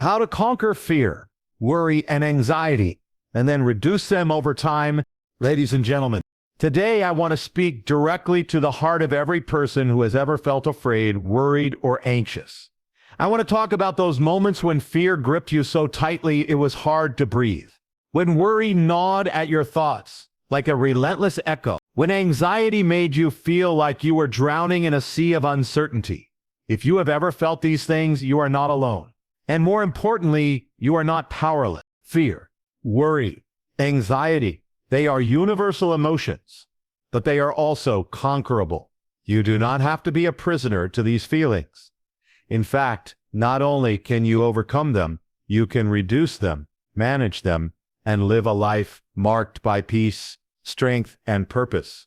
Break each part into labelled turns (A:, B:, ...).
A: How to conquer fear, worry, and anxiety, and then reduce them over time. Ladies and gentlemen, today I want to speak directly to the heart of every person who has ever felt afraid, worried, or anxious. I want to talk about those moments when fear gripped you so tightly it was hard to breathe. When worry gnawed at your thoughts like a relentless echo. When anxiety made you feel like you were drowning in a sea of uncertainty. If you have ever felt these things, you are not alone. And more importantly, you are not powerless. Fear, worry, anxiety, they are universal emotions, but they are also conquerable. You do not have to be a prisoner to these feelings. In fact, not only can you overcome them, you can reduce them, manage them, and live a life marked by peace, strength, and purpose.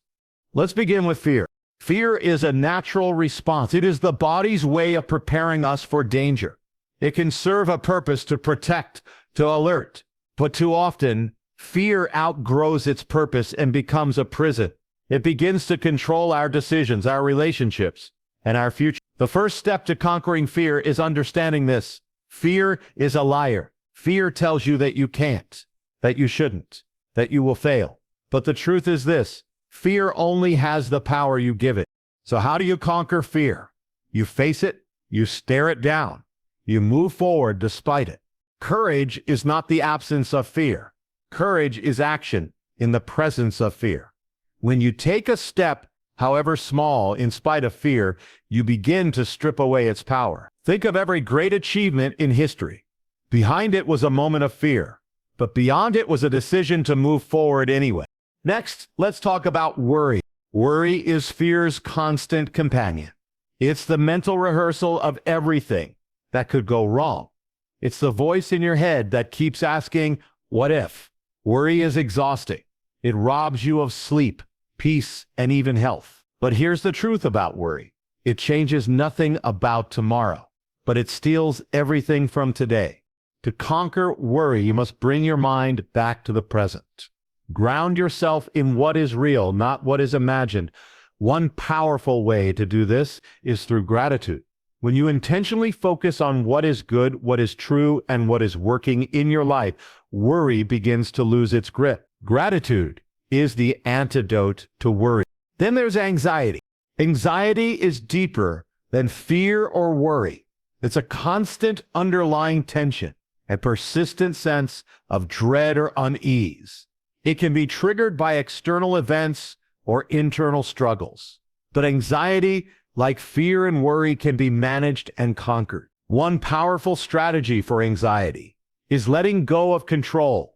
A: Let's begin with fear. Fear is a natural response. It is the body's way of preparing us for danger. It can serve a purpose to protect, to alert, but too often, fear outgrows its purpose and becomes a prison. It begins to control our decisions, our relationships, and our future. The first step to conquering fear is understanding this. Fear is a liar. Fear tells you that you can't, that you shouldn't, that you will fail. But the truth is this, fear only has the power you give it. So how do you conquer fear? You face it, you stare it down, you move forward despite it. Courage is not the absence of fear. Courage is action in the presence of fear. When you take a step, however small, in spite of fear, you begin to strip away its power. Think of every great achievement in history. Behind it was a moment of fear, but beyond it was a decision to move forward anyway. Next, let's talk about worry. Worry is fear's constant companion. It's the mental rehearsal of everything that could go wrong. It's the voice in your head that keeps asking, what if? Worry is exhausting. It robs you of sleep, peace, and even health. But here's the truth about worry. It changes nothing about tomorrow, but it steals everything from today. To conquer worry, you must bring your mind back to the present. Ground yourself in what is real, not what is imagined. One powerful way to do this is through gratitude. When you intentionally focus on what is good, what is true, and what is working in your life, worry begins to lose its grip. Gratitude is the antidote to worry. Then there's anxiety. Anxiety is deeper than fear or worry. It's a constant underlying tension, a persistent sense of dread or unease. It can be triggered by external events or internal struggles. But anxiety, like fear and worry, can be managed and conquered. One powerful strategy for anxiety is letting go of control.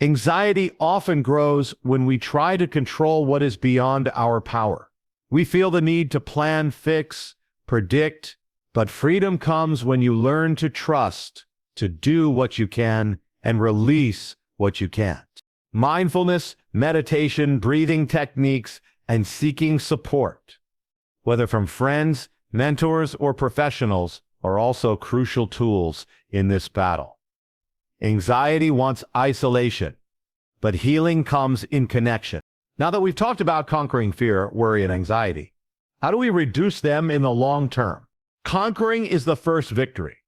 A: Anxiety often grows when we try to control what is beyond our power. We feel the need to plan, fix, predict, but freedom comes when you learn to trust, to do what you can, and release what you can't. Mindfulness, meditation, breathing techniques, and seeking support, whether from friends, mentors, or professionals, are also crucial tools in this battle. Anxiety wants isolation, but healing comes in connection. Now that we've talked about conquering fear, worry, and anxiety, how do we reduce them in the long term? Conquering is the first victory.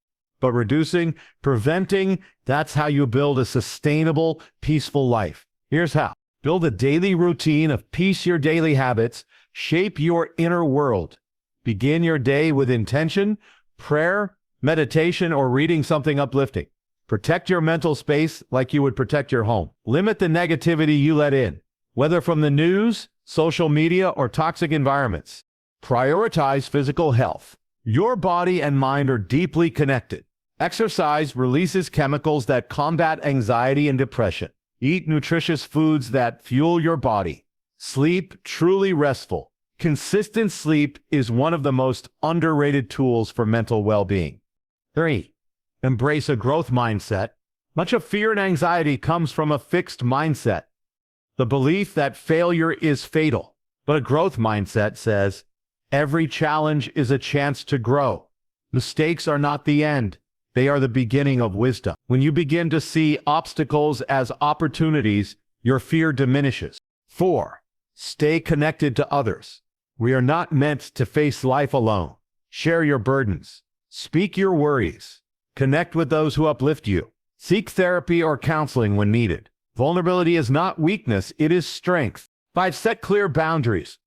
A: But reducing, preventing, that's how you build a sustainable, peaceful life. Here's how. Build a daily routine of peace, your daily habits. Shape your inner world. Begin your day with intention, prayer, meditation, or reading something uplifting. Protect your mental space like you would protect your home. Limit the negativity you let in, whether from the news, social media, or toxic environments. Prioritize physical health. Your body and mind are deeply connected. Exercise releases chemicals that combat anxiety and depression. Eat nutritious foods that fuel your body. Sleep truly restful. Consistent sleep is one of the most underrated tools for mental well-being. 3. Embrace a growth mindset. Much of fear and anxiety comes from a fixed mindset. The belief that failure is fatal. But a growth mindset says, every challenge is a chance to grow. Mistakes are not the end. They are the beginning of wisdom. When you begin to see obstacles as opportunities, your fear diminishes. 4. Stay connected to others. We are not meant to face life alone. Share your burdens. Speak your worries. Connect with those who uplift you. Seek therapy or counseling when needed. Vulnerability is not weakness, it is strength. 5. Set clear boundaries.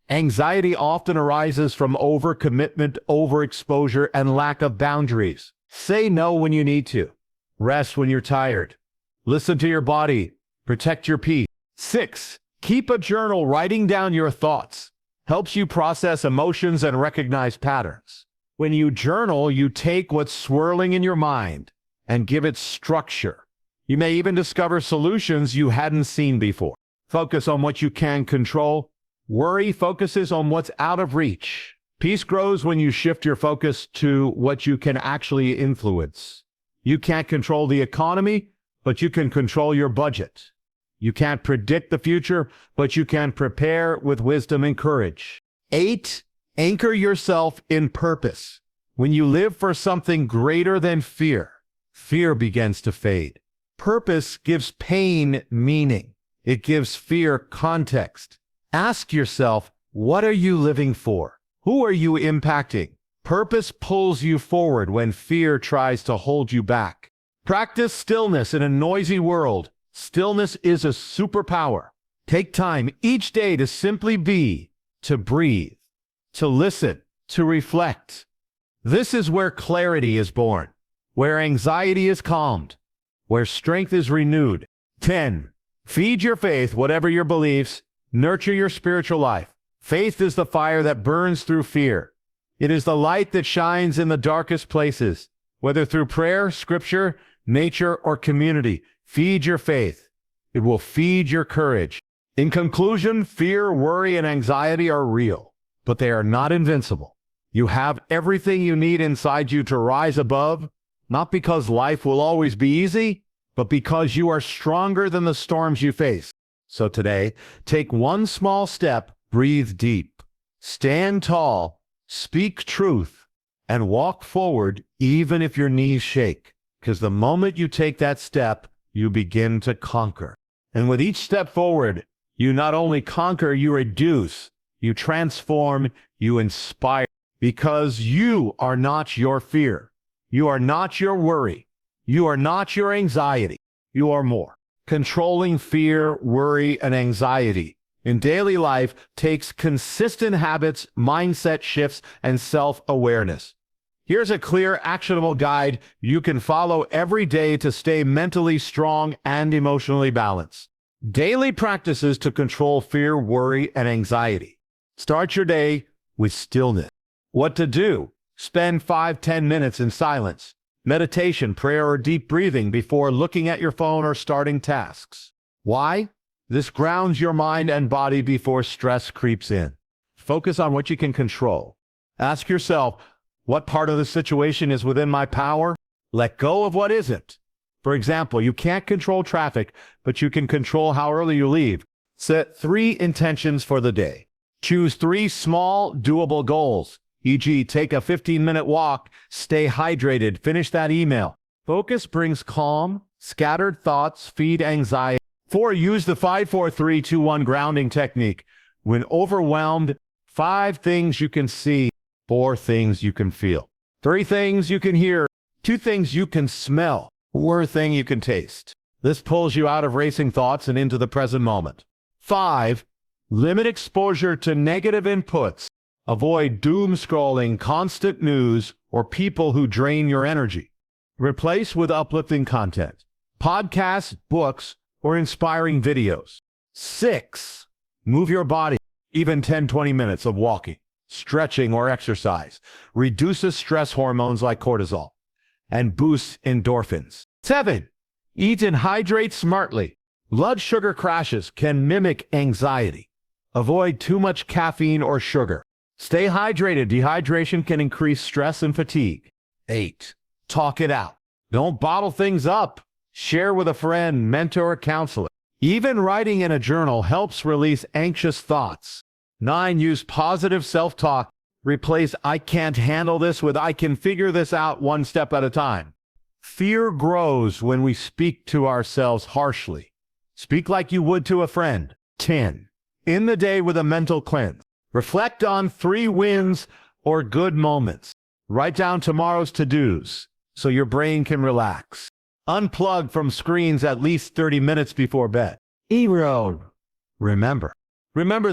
A: Anxiety often arises from overcommitment, overexposure, and lack of boundaries. Say no when you need to. Rest when you're tired. Listen to your body. Protect your peace. 6. Keep a journal. Writing down your thoughts helps you process emotions and recognize patterns. When you journal, you take what's swirling in your mind and give it structure. You may even discover solutions you hadn't seen before. Focus on what you can control. Worry focuses on what's out of reach. Peace grows when you shift your focus to what you can actually influence. You can't control the economy, but you can control your budget. You can't predict the future, but you can prepare with wisdom and courage. 8. Anchor yourself in purpose. When you live for something greater than fear, fear begins to fade. Purpose gives pain meaning. It gives fear context. Ask yourself, what are you living for? Who are you impacting? Purpose pulls you forward when fear tries to hold you back. Practice stillness in a noisy world. Stillness is a superpower. Take time each day to simply be, to breathe, to listen, to reflect. This is where clarity is born, where anxiety is calmed, where strength is renewed. 10. Feed your faith, whatever your beliefs. Nurture your spiritual life. Faith is the fire that burns through fear. It is the light that shines in the darkest places. Whether through prayer, scripture, nature, or community, feed your faith. It will feed your courage. In conclusion, fear, worry, and anxiety are real, but they are not invincible. You have everything you need inside you to rise above, not because life will always be easy, but because you are stronger than the storms you face. So today, take one small step, breathe deep, stand tall, speak truth, and walk forward even if your knees shake. Because the moment you take that step, you begin to conquer. And with each step forward, you not only conquer, you reduce, you transform, you inspire. Because you are not your fear. You are not your worry. You are not your anxiety. You are more. Controlling fear, worry, and anxiety in daily life takes consistent habits, mindset shifts, and self-awareness. Here's a clear, actionable guide you can follow every day to stay mentally strong and emotionally balanced. Daily practices to control fear, worry, and anxiety. Start your day with stillness. What to do? Spend 5-10 minutes in silence. Meditation, prayer, or deep breathing before looking at your phone or starting tasks. Why? This grounds your mind and body before stress creeps in. Focus on what you can control. Ask yourself, what part of the situation is within my power? Let go of what isn't. For example, you can't control traffic, but you can control how early you leave. Set 3 intentions for the day. Choose 3 small, doable goals. E.g., take a 15-minute walk, stay hydrated, finish that email. Focus brings calm, scattered thoughts feed anxiety. 4. Use the 5-4-3-2-1 grounding technique. When overwhelmed, 5 things you can see, 4 things you can feel, 3 things you can hear, 2 things you can smell, 1 thing you can taste. This pulls you out of racing thoughts and into the present moment. 5. Limit exposure to negative inputs. Avoid doom scrolling, constant news, or people who drain your energy. Replace with uplifting content, podcasts, books, or inspiring videos. 6. Move your body. Even 10-20 minutes of walking, stretching, or exercise reduces stress hormones like cortisol and boosts endorphins. 7. Eat and hydrate smartly. Blood sugar crashes can mimic anxiety. Avoid too much caffeine or sugar. Stay hydrated. Dehydration can increase stress and fatigue. 8. Talk it out. Don't bottle things up. Share with a friend, mentor, or counselor. Even writing in a journal helps release anxious thoughts. 9. Use positive self-talk. Replace "I can't handle this" with "I can figure this out one step at a time." Fear grows when we speak to ourselves harshly. Speak like you would to a friend. 10. End the day with a mental cleanse. Reflect on 3 wins or good moments. Write down tomorrow's to-dos. so your brain can relax. Unplug from screens at least 30 minutes before bed. Hero. Remember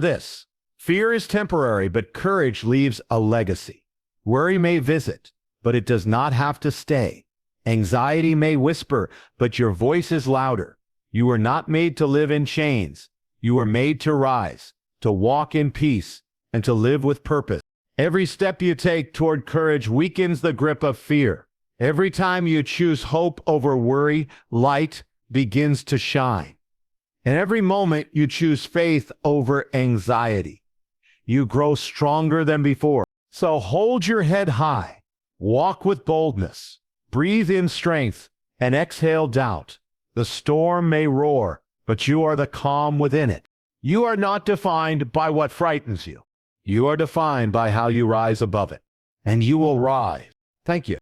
A: this. Fear is temporary, but courage leaves a legacy. Worry may visit, but it does not have to stay. Anxiety may whisper, but your voice is louder. You are not made to live in chains. You are made to rise, to walk in peace, and to live with purpose. Every step you take toward courage weakens the grip of fear. Every time you choose hope over worry, light begins to shine. And every moment you choose faith over anxiety, you grow stronger than before. So hold your head high, walk with boldness, breathe in strength, and exhale doubt. The storm may roar, but you are the calm within it. You are not defined by what frightens you. You are defined by how you rise above it. And you will rise. Thank you.